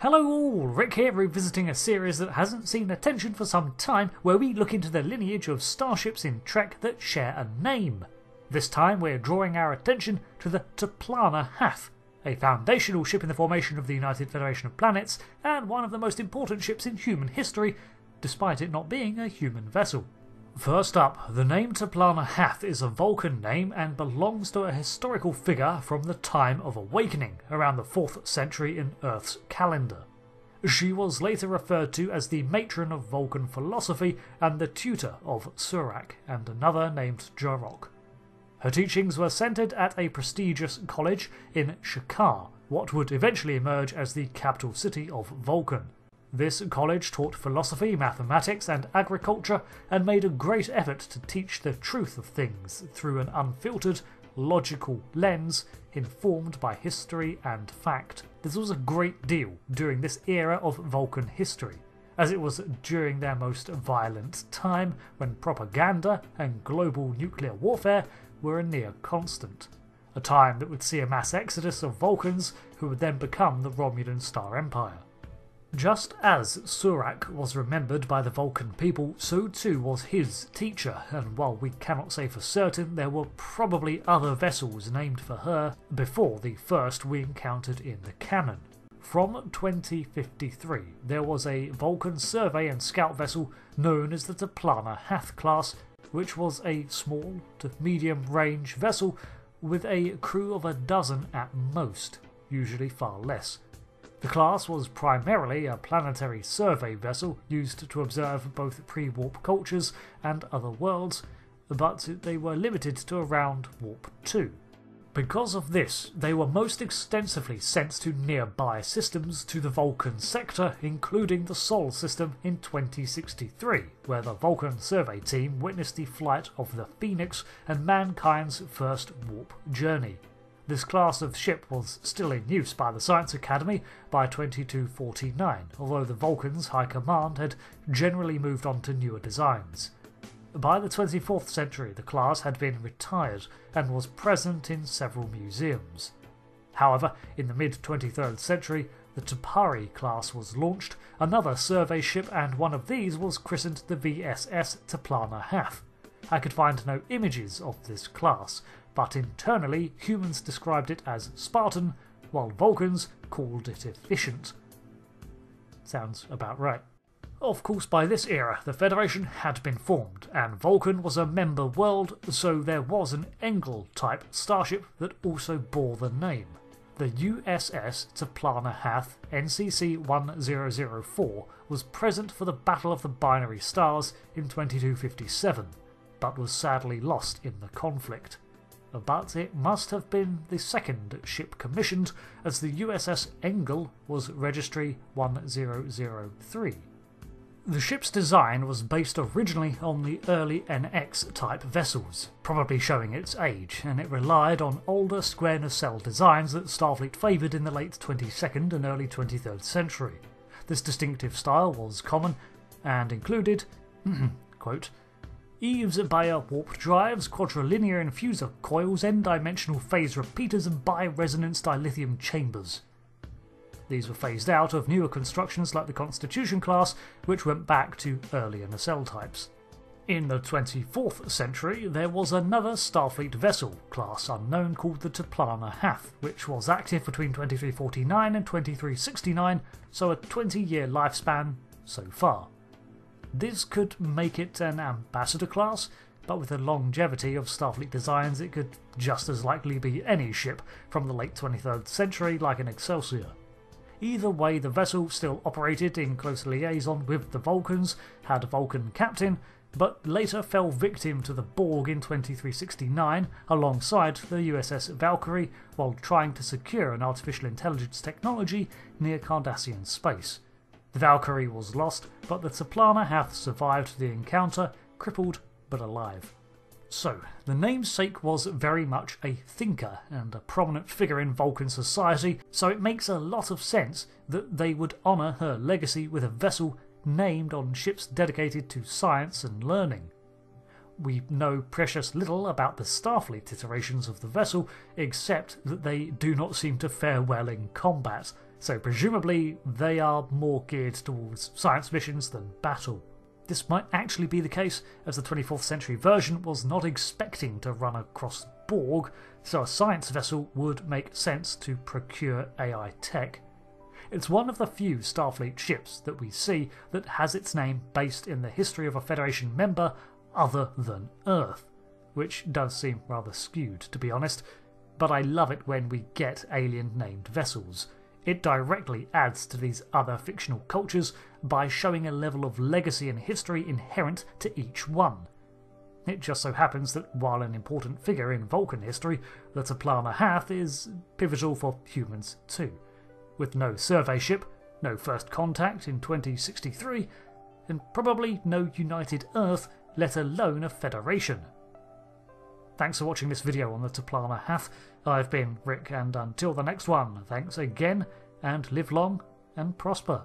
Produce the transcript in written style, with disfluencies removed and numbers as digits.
Hello all, Rick here, revisiting a series that hasn't seen attention for some time, where we look into the lineage of starships in Trek that share a name. This time we're drawing our attention to the T'Plana Hath, a foundational ship in the formation of the United Federation of Planets, and one of the most important ships in human history, despite it not being a human vessel. First up, the name T'Plana Hath is a Vulcan name and belongs to a historical figure from the time of awakening, around the 4th century in Earth's calendar. She was later referred to as the matron of Vulcan philosophy and the tutor of Surak and another named Jarok. Her teachings were centred at a prestigious college in Shakar, what would eventually emerge as the capital city of Vulcan. This college taught philosophy, mathematics and agriculture and made a great effort to teach the truth of things through an unfiltered, logical lens informed by history and fact. This was a great deal during this era of Vulcan history, as it was during their most violent time when propaganda and global nuclear warfare were a near constant. A time that would see a mass exodus of Vulcans who would then become the Romulan Star Empire. Just as Surak was remembered by the Vulcan people, so too was his teacher, and while we cannot say for certain, there were probably other vessels named for her before the first we encountered in the canon. From 2053, there was a Vulcan survey and scout vessel known as the T'Plana Hath class, which was a small to medium range vessel with a crew of a dozen at most, usually far less. The class was primarily a planetary survey vessel used to observe both pre-warp cultures and other worlds, but they were limited to around Warp 2. Because of this, they were most extensively sent to nearby systems to the Vulcan sector, including the Sol system in 2063, where the Vulcan survey team witnessed the flight of the Phoenix and mankind's first warp journey. This class of ship was still in use by the Science Academy by 2249, although the Vulcans' High Command had generally moved on to newer designs. By the 24th century, the class had been retired and was present in several museums. However, in the mid-23rd century, the T'Pari class was launched, another survey ship, and one of these was christened the VSS T'Plana Hath. I could find no images of this class, but internally humans described it as Spartan, while Vulcans called it efficient. Sounds about right. Of course, by this era, the Federation had been formed, and Vulcan was a member world, so there was an Engel-type starship that also bore the name. The USS T'Plana Hath NCC-1004 was present for the Battle of the Binary Stars in 2257, but was sadly lost in the conflict. But it must have been the second ship commissioned, as the USS Engel was Registry 1003. The ship's design was based originally on the early NX-type vessels, probably showing its age, and it relied on older square nacelle designs that Starfleet favoured in the late 22nd and early 23rd century. This distinctive style was common and included, quote, Eves Bayer warp drives, quadrilinear infuser coils, n-dimensional phase repeaters and bi-resonance dilithium chambers. These were phased out of newer constructions like the Constitution class, which went back to earlier nacelle types. In the 24th century, there was another Starfleet vessel, class unknown, called the T'Plana Hath, which was active between 2349 and 2369, so a 20-year lifespan so far. This could make it an ambassador class, but with the longevity of Starfleet designs it could just as likely be any ship from the late 23rd century like an Excelsior. Either way, the vessel still operated in close liaison with the Vulcans, had a Vulcan captain, but later fell victim to the Borg in 2369 alongside the USS Valkyrie while trying to secure an artificial intelligence technology near Cardassian space. The Valkyrie was lost, but the T'Plana Hath survived the encounter, crippled but alive. So, the namesake was very much a thinker and a prominent figure in Vulcan society, so it makes a lot of sense that they would honour her legacy with a vessel named on ships dedicated to science and learning. We know precious little about the Starfleet iterations of the vessel, except that they do not seem to fare well in combat, so presumably they are more geared towards science missions than battle. This might actually be the case, as the 24th century version was not expecting to run across Borg, so a science vessel would make sense to procure AI tech. It's one of the few Starfleet ships that we see that has its name based in the history of a Federation member other than Earth, which does seem rather skewed, to be honest, but I love it when we get alien-named vessels. It directly adds to these other fictional cultures by showing a level of legacy and history inherent to each one. It just so happens that while an important figure in Vulcan history, the T'Plana Hath is pivotal for humans too. With no survey ship, no First Contact in 2063, and probably no United Earth, let alone a Federation. Thanks for watching this video on the T'Plana Hath. I've been Rick, and until the next one, thanks again, and live long and prosper.